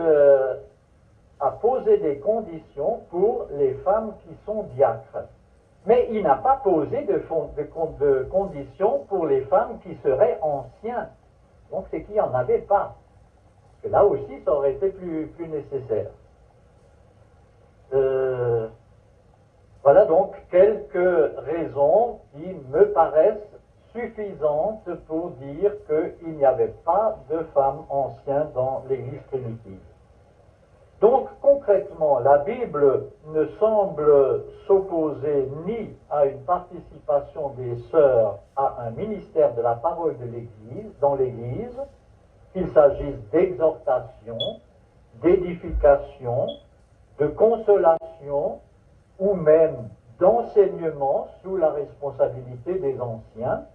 a posé des conditions pour les femmes qui sont diacres. Mais il n'a pas posé de conditions pour les femmes qui seraient anciens. Donc, c'est qu'il n'y en avait pas. Parce que là aussi, ça aurait été plus nécessaire. Voilà donc quelques raisons qui me paraissent suffisantes pour dire qu'il n'y avait pas de femmes anciennes dans l'Église primitive. Donc concrètement, la Bible ne semble s'opposer ni à une participation des sœurs à un ministère de la parole de l'Église, dans l'Église, qu'il s'agisse d'exhortation, d'édification, de consolation ou même d'enseignement sous la responsabilité des anciens,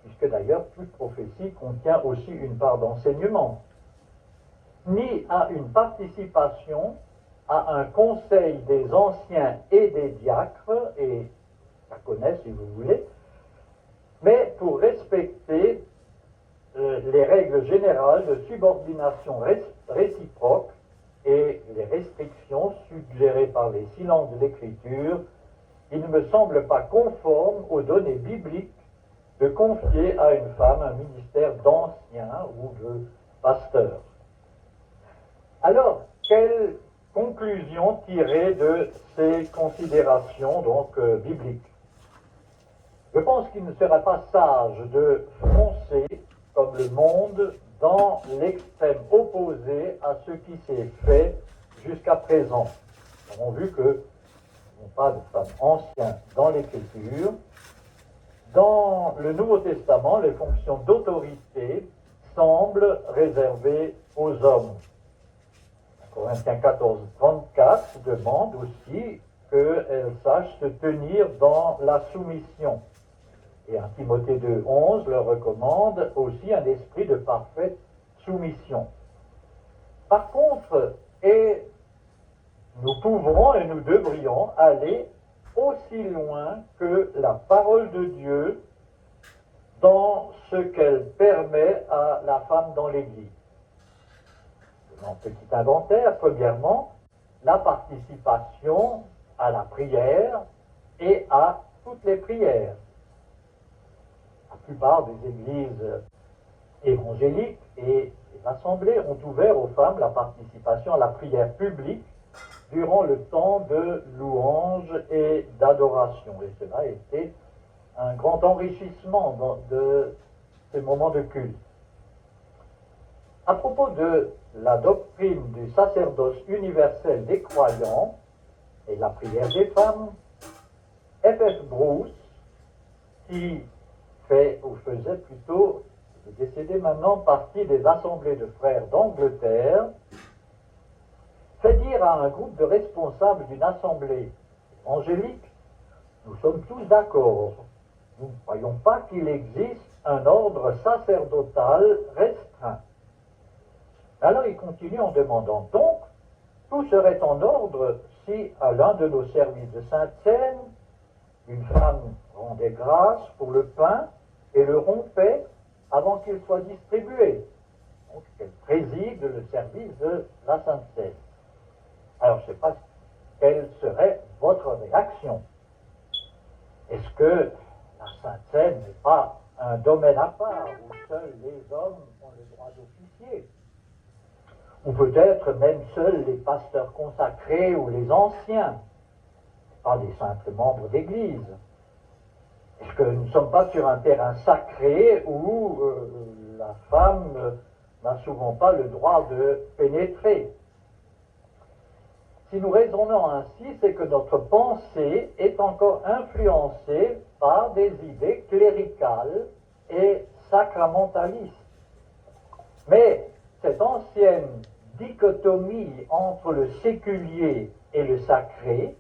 puisque d'ailleurs toute prophétie contient aussi une part d'enseignement, ni à une participation à un conseil des anciens et des diacres, et ça connaît si vous voulez, mais pour respecter les règles générales de subordination réciproque et les restrictions suggérées par les silences de l'Écriture, il ne me semble pas conforme aux données bibliques de confier à une femme un ministère d'ancien ou de pasteur. Alors, quelle conclusion tirer de ces considérations donc bibliques? Je pense qu'il ne serait pas sage de foncer comme le monde dans l'extrême opposé à ce qui s'est fait jusqu'à présent. Nous avons vu que nous n'avons pas de femmes anciennes dans l'Écriture. Dans le Nouveau Testament, les fonctions d'autorité semblent réservées aux hommes. Corinthiens 14, 34 demande aussi qu'elles sachent se tenir dans la soumission. Et 1 Timothée 2, 11 leur recommande aussi un esprit de parfaite soumission. Par contre, et nous pouvons et nous devrions aller aussi loin que la parole de Dieu dans ce qu'elle permet à la femme dans l'Église. Dans petit inventaire, premièrement, la participation à la prière et à toutes les prières. La plupart des églises évangéliques et les assemblées ont ouvert aux femmes la participation à la prière publique durant le temps de louange et d'adoration. Et cela a été un grand enrichissement de ces moments de culte. À propos de la doctrine du sacerdoce universel des croyants et la prière des femmes, F.F. Bruce, qui fait, ou faisait plutôt, il est décédé maintenant, partie des assemblées de frères d'Angleterre, fait dire à un groupe de responsables d'une assemblée évangélique: nous sommes tous d'accord, nous ne croyons pas qu'il existe un ordre sacerdotal restreint. Alors il continue en demandant donc, tout serait en ordre si à l'un de nos services de Sainte Seine, une femme rendait grâce pour le pain et le rompait avant qu'il soit distribué. Donc elle préside le service de la Sainte Seine. Alors je ne sais pas quelle serait votre réaction. Est-ce que la Sainte Seine n'est pas un domaine à part où seuls les hommes ont le droit d'officier? Ou peut-être même seuls les pasteurs consacrés ou les anciens, pas des simples membres d'Église? Est-ce que nous ne sommes pas sur un terrain sacré où la femme n'a souvent pas le droit de pénétrer? Si nous raisonnons ainsi, c'est que notre pensée est encore influencée par des idées cléricales et sacramentalistes. Mais cette ancienne dichotomie entre le séculier et le sacré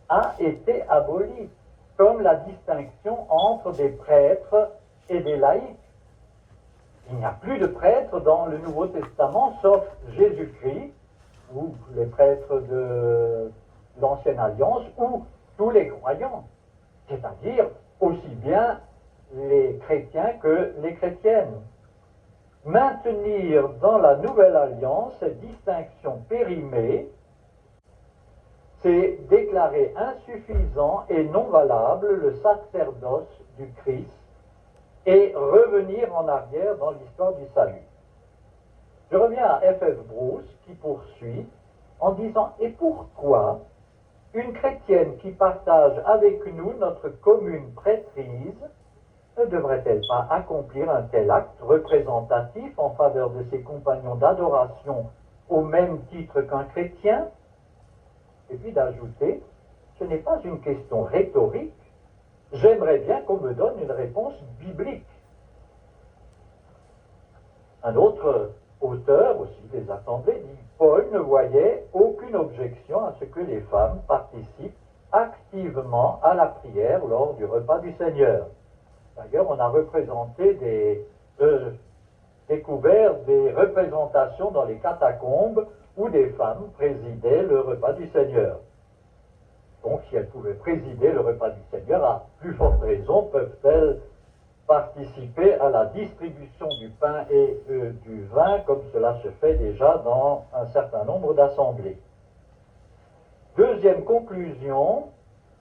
a été abolie, comme la distinction entre des prêtres et des laïcs. Il n'y a plus de prêtres dans le Nouveau Testament, sauf Jésus-Christ, ou les prêtres de l'Ancienne Alliance, ou tous les croyants, c'est-à-dire aussi bien les chrétiens que les chrétiennes. Maintenir dans la Nouvelle Alliance cette distinction périmée, c'est déclarer insuffisant et non valable le sacerdoce du Christ et revenir en arrière dans l'histoire du salut. Je reviens à F.F. Bruce qui poursuit en disant: et pourquoi une chrétienne qui partage avec nous notre commune prêtrise ne devrait-elle pas accomplir un tel acte représentatif en faveur de ses compagnons d'adoration au même titre qu'un chrétien? Et puis d'ajouter: ce n'est pas une question rhétorique, j'aimerais bien qu'on me donne une réponse biblique. Un autre auteur aussi des assemblées dit: Paul ne voyait aucune objection à ce que les femmes participent activement à la prière lors du repas du Seigneur. D'ailleurs, on a découvert des représentations dans les catacombes où des femmes présidaient le repas du Seigneur. Donc, si elles pouvaient présider le repas du Seigneur, à plus forte raison peuvent-elles participer à la distribution du pain et du vin, comme cela se fait déjà dans un certain nombre d'assemblées. Deuxième conclusion,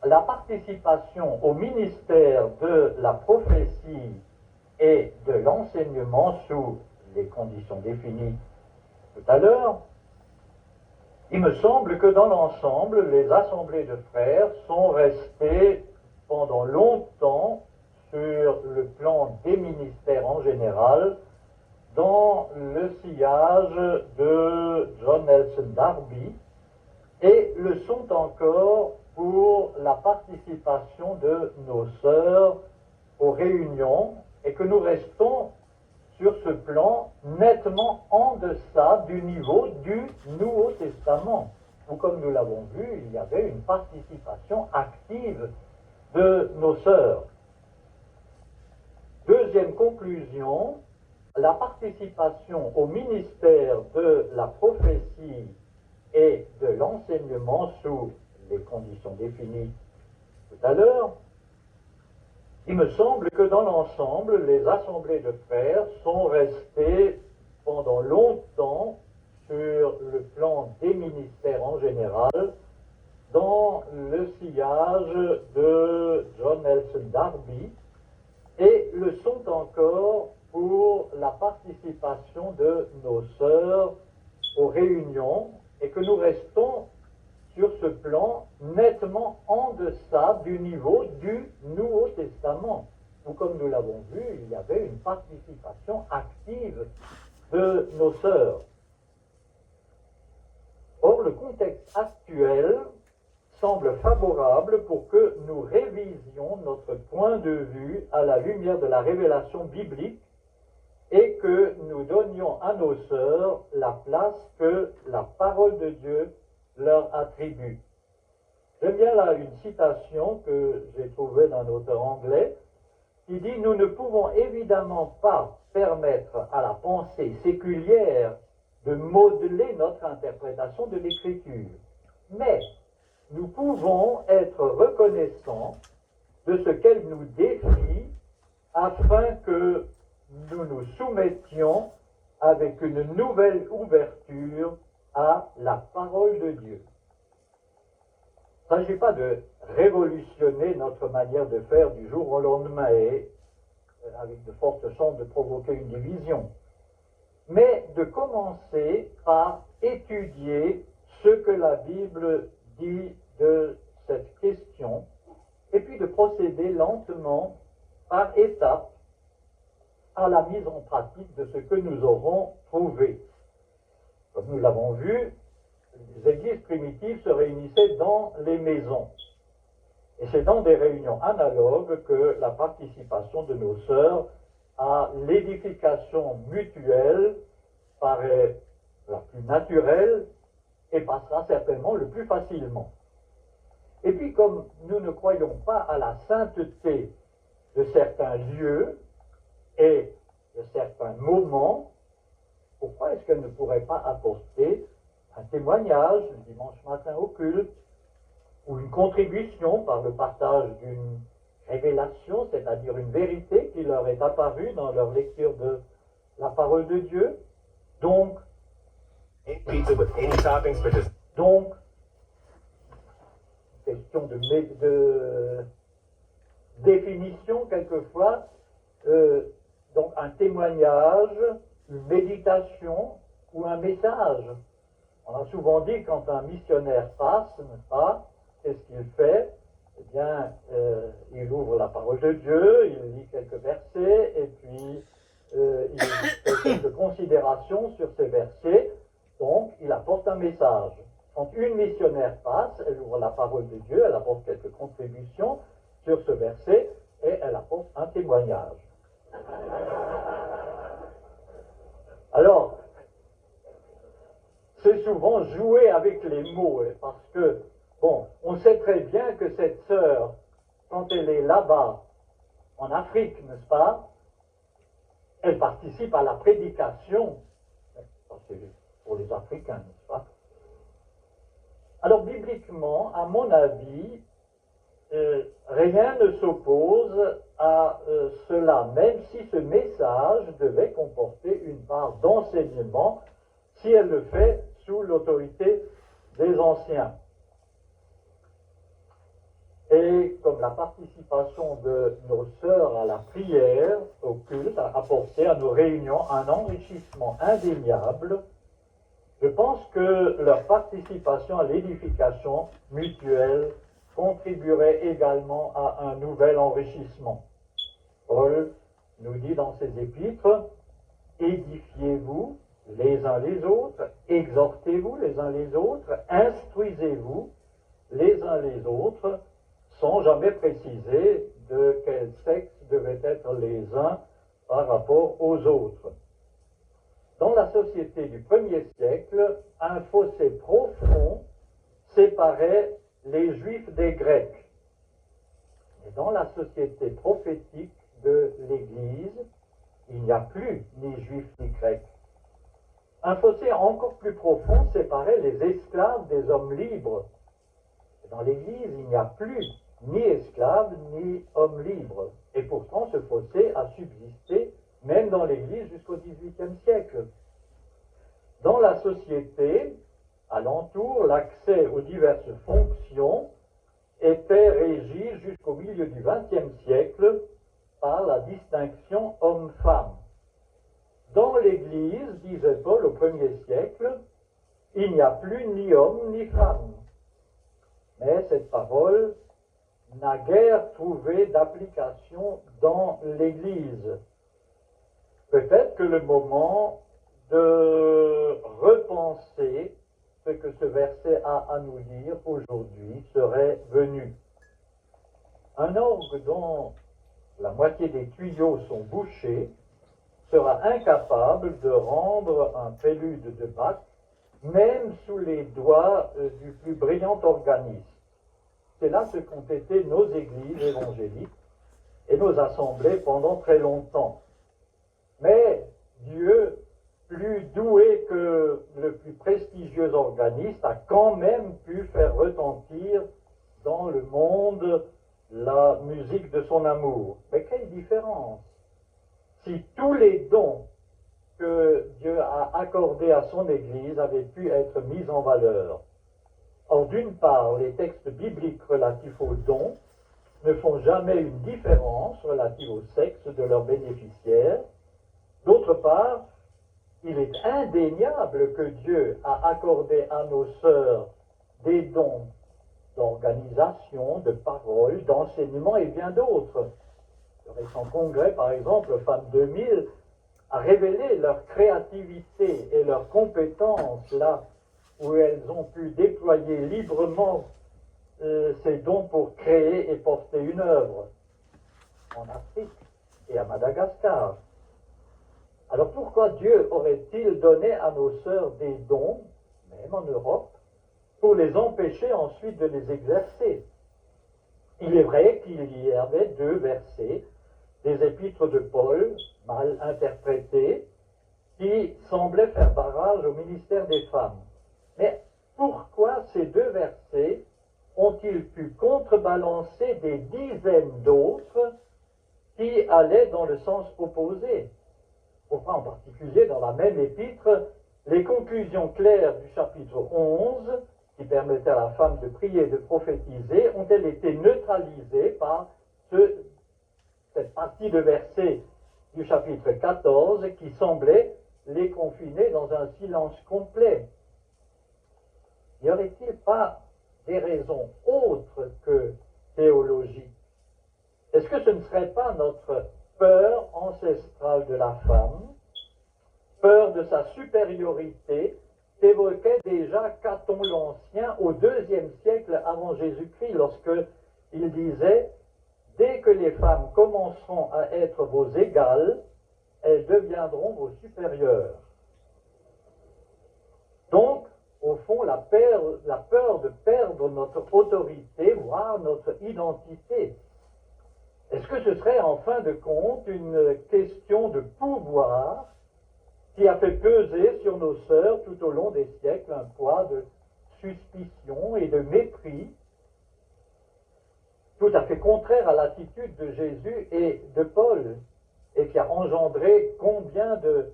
la participation au ministère de la prophétie et de l'enseignement sous les conditions définies tout à l'heure. Il me semble que dans l'ensemble, les assemblées de frères sont restées pendant longtemps sur le plan des ministères en général, dans le sillage de John Nelson Darby, et le sont encore pour la participation de nos sœurs aux réunions, et que nous restons sur ce plan nettement en deçà du niveau du Nouveau Testament, où, comme nous l'avons vu, il y avait une participation active de nos sœurs. Deuxième conclusion, la participation au ministère de la prophétie et de l'enseignement sous les conditions définies tout à l'heure, il me semble que dans l'ensemble, les assemblées de frères sont restées pendant longtemps sur le plan des ministères en général, dans le sillage de John Nelson Darby, et le sont encore pour la participation de nos sœurs aux réunions, et que nous restons sur ce plan nettement en deçà du niveau du Nouveau Testament, où, comme nous l'avons vu, il y avait une participation active de nos sœurs. Or, le contexte actuel semble favorable pour que nous révisions notre point de vue à la lumière de la révélation biblique et que nous donnions à nos sœurs la place que la parole de Dieu leur attribue. J'aime bien là une citation que j'ai trouvée d'un auteur anglais qui dit « Nous ne pouvons évidemment pas permettre à la pensée séculière de modeler notre interprétation de l'Écriture, mais nous pouvons être reconnaissants de ce qu'elle nous défie afin que nous nous soumettions avec une nouvelle ouverture à la parole de Dieu. » Il ne s'agit pas de révolutionner notre manière de faire du jour au lendemain et avec de fortes chances de provoquer une division, mais de commencer par étudier ce que la Bible dit de cette question, et puis de procéder lentement, par étapes, à la mise en pratique de ce que nous aurons trouvé. Comme nous l'avons vu, les églises primitives se réunissaient dans les maisons. Et c'est dans des réunions analogues que la participation de nos sœurs à l'édification mutuelle paraît la plus naturelle et passera certainement le plus facilement. Et puis, comme nous ne croyons pas à la sainteté de certains lieux et de certains moments, pourquoi est-ce qu'elle ne pourrait pas apporter un témoignage le dimanche matin au culte, ou une contribution par le partage d'une révélation, c'est-à-dire une vérité qui leur est apparue dans leur lecture de la parole de Dieu. Donc, question de définition quelquefois, donc un témoignage, une méditation ou un message. On a souvent dit quand un missionnaire passe, n'est-ce pas, qu'est-ce qu'il fait? Eh bien, il ouvre la parole de Dieu, il lit quelques versets, et puis il fait quelques considérations sur ces versets, donc il apporte un message. Quand une missionnaire passe, elle ouvre la parole de Dieu, elle apporte quelques contributions sur ce verset, et elle apporte un témoignage. Alors, c'est souvent jouer avec les mots, parce que, bon, on sait très bien que cette sœur, quand elle est là-bas, en Afrique, n'est-ce pas, elle participe à la prédication, c'est pour les Africains, n'est-ce pas. Alors, bibliquement, à mon avis, rien ne s'oppose à cela, même si ce message devait comporter une part d'enseignement, si elle le fait sous l'autorité des anciens. Et comme la participation de nos sœurs à la prière, au culte, a apporté à nos réunions un enrichissement indéniable, je pense que leur participation à l'édification mutuelle contribuerait également à un nouvel enrichissement. Paul nous dit dans ses épîtres, « Édifiez-vous les uns les autres, exhortez-vous les uns les autres, instruisez-vous les uns les autres, sans jamais préciser de quel sexe devaient être les uns par rapport aux autres. » Dans la société du 1er siècle, un fossé profond séparait les Juifs des Grecs. Et dans la société prophétique de l'Église, il n'y a plus ni Juifs ni Grecs. Un fossé encore plus profond séparait les esclaves des hommes libres. Dans l'Église, il n'y a plus ni esclaves ni hommes libres. Et pourtant, ce fossé a subsisté même dans l'Église jusqu'au XVIIIe siècle. Dans la société alentour, l'accès aux diverses fonctions était régi jusqu'au milieu du XXe siècle par la distinction homme-femme. Dans l'Église, disait Paul au 1er siècle, il n'y a plus ni homme ni femme. Mais cette parole n'a guère trouvé d'application dans l'Église. Peut-être que le moment de repenser ce que ce verset a à nous dire aujourd'hui serait venu. Un orgue dont la moitié des tuyaux sont bouchés sera incapable de rendre un prélude de Bach, même sous les doigts du plus brillant organiste. C'est là ce qu'ont été nos églises évangéliques et nos assemblées pendant très longtemps. Mais Dieu, plus doué que le plus prestigieux organiste, a quand même pu faire retentir dans le monde la musique de son amour. Mais quelle différence si tous les dons que Dieu a accordés à son Église avaient pu être mis en valeur. Or, d'une part, les textes bibliques relatifs aux dons ne font jamais une différence relative au sexe de leurs bénéficiaires. D'autre part, il est indéniable que Dieu a accordé à nos sœurs des dons d'organisation, de parole, d'enseignement et bien d'autres. Le récent congrès, par exemple, Femmes 2000, a révélé leur créativité et leurs compétences là où elles ont pu déployer librement ces dons pour créer et porter une œuvre en Afrique et à Madagascar. Alors pourquoi Dieu aurait-il donné à nos sœurs des dons, même en Europe, pour les empêcher ensuite de les exercer? Il est vrai qu'il y avait 2 versets des épîtres de Paul, mal interprétés, qui semblaient faire barrage au ministère des femmes. Mais pourquoi ces 2 versets ont-ils pu contrebalancer des dizaines d'autres qui allaient dans le sens opposé? Pourquoi en particulier dans la même épître, les conclusions claires du chapitre 11, qui permettaient à la femme de prier et de prophétiser, ont-elles été neutralisées par cette partie de versets du chapitre 14 qui semblait les confiner dans un silence complet? N'y aurait-il pas des raisons autres que théologiques? Est-ce que ce ne serait pas notre peur ancestrale de la femme, peur de sa supériorité, qu'évoquait déjà Caton l'Ancien au IIe siècle avant Jésus-Christ, lorsqu'il disait « Dès que les femmes commenceront à être vos égales, elles deviendront vos supérieures. » Donc, au fond, la peur de perdre notre autorité, voire notre identité. Est-ce que ce serait en fin de compte une question de pouvoir qui a fait peser sur nos sœurs tout au long des siècles un poids de suspicion et de mépris, tout à fait contraire à l'attitude de Jésus et de Paul, et qui a engendré combien de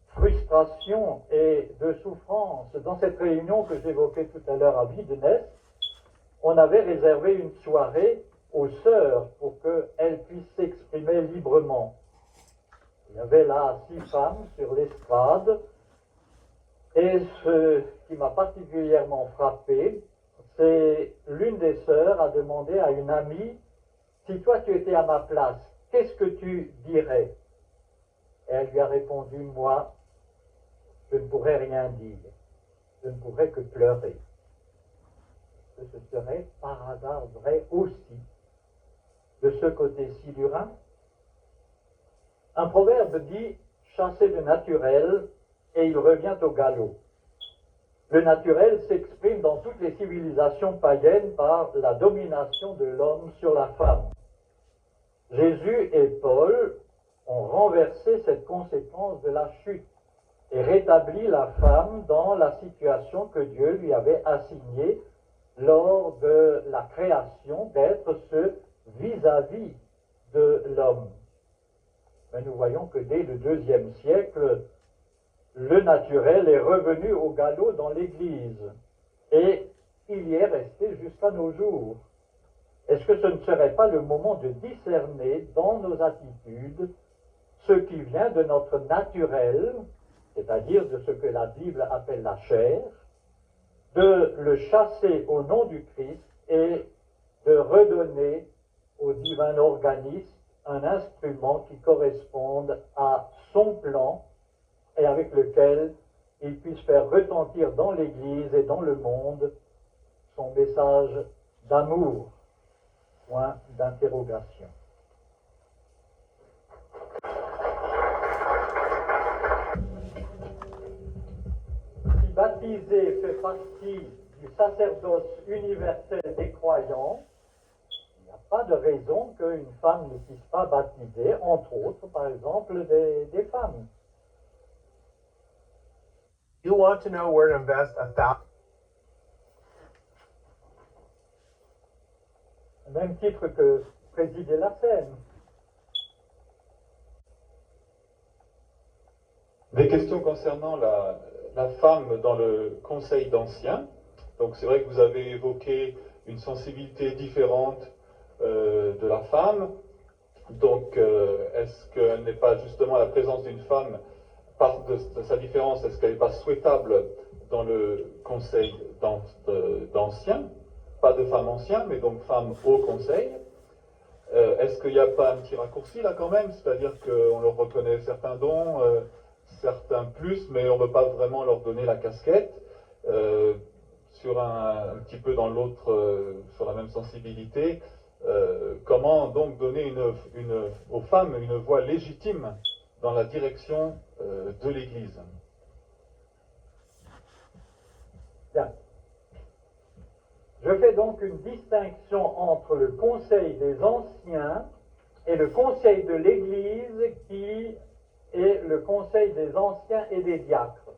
frustration et de souffrance. Dans cette réunion que j'évoquais tout à l'heure à Wideness, on avait réservé une soirée aux sœurs pour qu'elles puissent s'exprimer librement. Il y avait là 6 femmes sur l'estrade, et ce qui m'a particulièrement frappé, c'est l'une des sœurs a demandé à une amie, si toi tu étais à ma place, qu'est-ce que tu dirais? Et elle lui a répondu, moi, je ne pourrais rien dire, je ne pourrais que pleurer. Que ce serait par hasard vrai aussi de ce côté-ci du Rhin? Un proverbe dit « chasser le naturel et il revient au galop ». Le naturel s'exprime dans toutes les civilisations païennes par la domination de l'homme sur la femme. Jésus et Paul ont renversé cette conséquence de la chute. et rétablit la femme dans la situation que Dieu lui avait assignée lors de la création, d'être ce vis-à-vis de l'homme. Mais nous voyons que dès le IIe siècle, le naturel est revenu au galop dans l'Église, et il y est resté jusqu'à nos jours. Est-ce que ce ne serait pas le moment de discerner dans nos attitudes ce qui vient de notre naturel, c'est-à-dire de ce que la Bible appelle la chair, de le chasser au nom du Christ et de redonner au divin organisme un instrument qui corresponde à son plan et avec lequel il puisse faire retentir dans l'Église et dans le monde son message d'amour. Point d'interrogation. Si baptiser fait partie du sacerdoce universel des croyants, il n'y a pas de raison qu'une femme ne puisse pas baptiser, entre autres, par exemple, des femmes. You want to know where to invest $1,000? Au même titre que présider la scène. Des questions concernant la femme dans le conseil d'anciens. Donc c'est vrai que vous avez évoqué une sensibilité différente de la femme. Donc est-ce qu'elle n'est pas justement la présence d'une femme, part de sa différence, est-ce qu'elle n'est pas souhaitable dans le conseil d'anciens? Pas de femme ancienne, mais donc femme au conseil. Est-ce qu'il n'y a pas un petit raccourci là quand même? C'est-à-dire qu'on leur reconnaît certains dons, certains plus, mais on ne veut pas vraiment leur donner la casquette. Sur un petit peu dans l'autre, sur la même sensibilité, comment donc donner aux femmes une voix légitime dans la direction de l'Église? Bien. Je fais donc une distinction entre le conseil des anciens et le conseil de l'Église qui est le conseil des anciens et des diacres.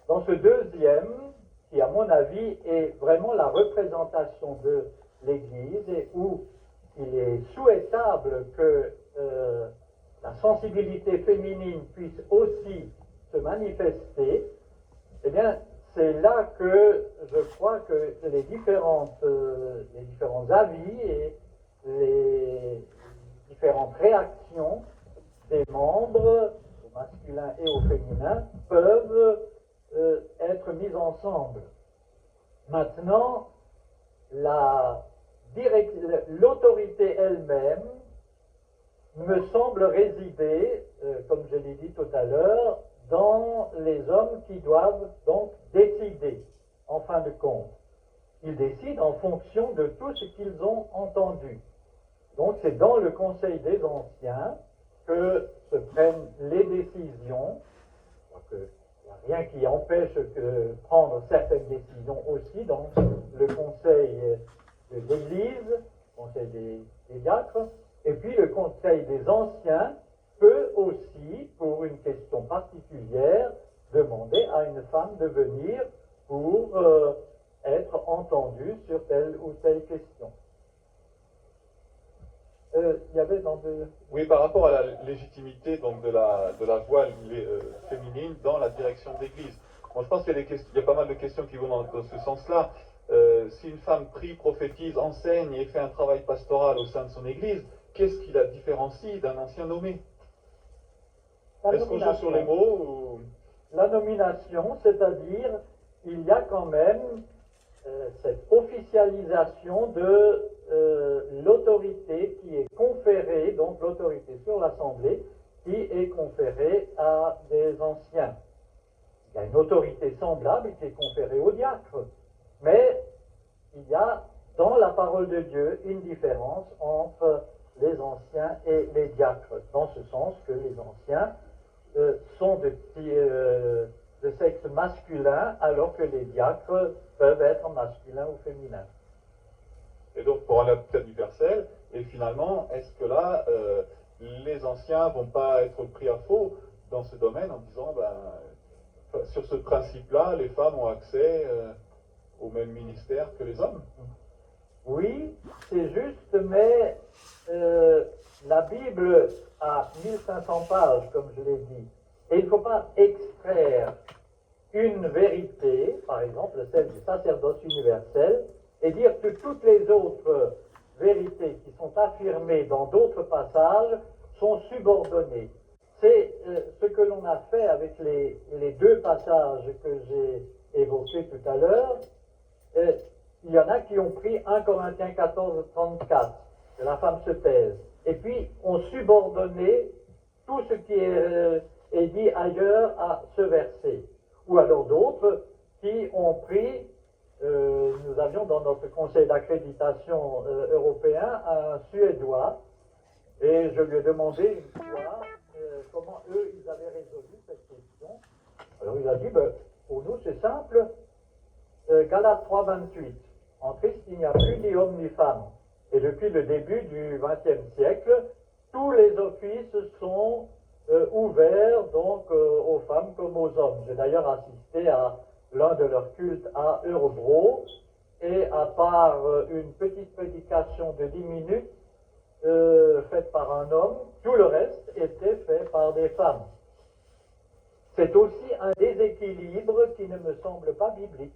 Dans ce deuxième, qui à mon avis est vraiment la représentation de l'Église et où il est souhaitable que la sensibilité féminine puisse aussi se manifester, eh bien, c'est là que je crois que les différents avis et les différentes réactions des membres, au masculin et au féminin, peuvent être mises ensemble. Maintenant, l'autorité elle-même me semble résider, comme je l'ai dit tout à l'heure, dans les hommes qui doivent donc décider, en fin de compte. Ils décident en fonction de tout ce qu'ils ont entendu. Donc c'est dans le Conseil des Anciens que se prennent les décisions. Il n'y a rien qui empêche de prendre certaines décisions aussi dans le Conseil de l'Église, le Conseil des diacres, et puis le Conseil des Anciens peut aussi, pour une question particulière, demander à une femme de venir pour être entendue sur telle ou telle question. Il y avait dans de... Oui, par rapport à la légitimité donc, de la voix féminine dans la direction de l'Église. Moi, je pense qu'il y a pas mal de questions qui vont dans ce sens-là. Si une femme prie, prophétise, enseigne et fait un travail pastoral au sein de son Église, qu'est-ce qui la différencie d'un ancien nommé? Est-ce qu'on joue sur les mots ou... La nomination, c'est-à-dire, il y a quand même cette officialisation de l'autorité qui est conférée, donc l'autorité sur l'Assemblée, qui est conférée à des anciens. Il y a une autorité semblable qui est conférée aux diacres, mais il y a dans la parole de Dieu une différence entre les anciens et les diacres, dans ce sens que les anciens sont de sexe masculin, alors que les diacres peuvent être masculins ou féminins. Et donc, pour aller peut-être universel, et finalement, est-ce que là, les anciens ne vont pas être pris à faux dans ce domaine en disant, sur ce principe-là, les femmes ont accès au même ministère que les hommes. Oui, c'est juste, mais la Bible a 1500 pages, comme je l'ai dit, et il ne faut pas extraire une vérité, par exemple celle du sacerdoce universel, et dire que toutes les autres vérités qui sont affirmées dans d'autres passages sont subordonnées. C'est ce que l'on a fait avec les deux passages que j'ai évoqués tout à l'heure. Il y en a qui ont pris 1 Corinthiens 14, 34, que la femme se taise, et puis ont subordonné tout ce qui est dit ailleurs à ce verset. Ou alors d'autres qui ont pris, nous avions dans notre conseil d'accréditation européen un Suédois, et je lui ai demandé une fois comment eux, ils avaient résolu cette question. Alors il a dit, pour nous c'est simple, Galates 3, 28. En Christ, il n'y a plus ni homme ni femme. Et depuis le début du XXe siècle, tous les offices sont ouverts donc aux femmes comme aux hommes. J'ai d'ailleurs assisté à l'un de leurs cultes à Eurobro, et à part une petite prédication de 10 minutes faite par un homme, tout le reste était fait par des femmes. C'est aussi un déséquilibre qui ne me semble pas biblique.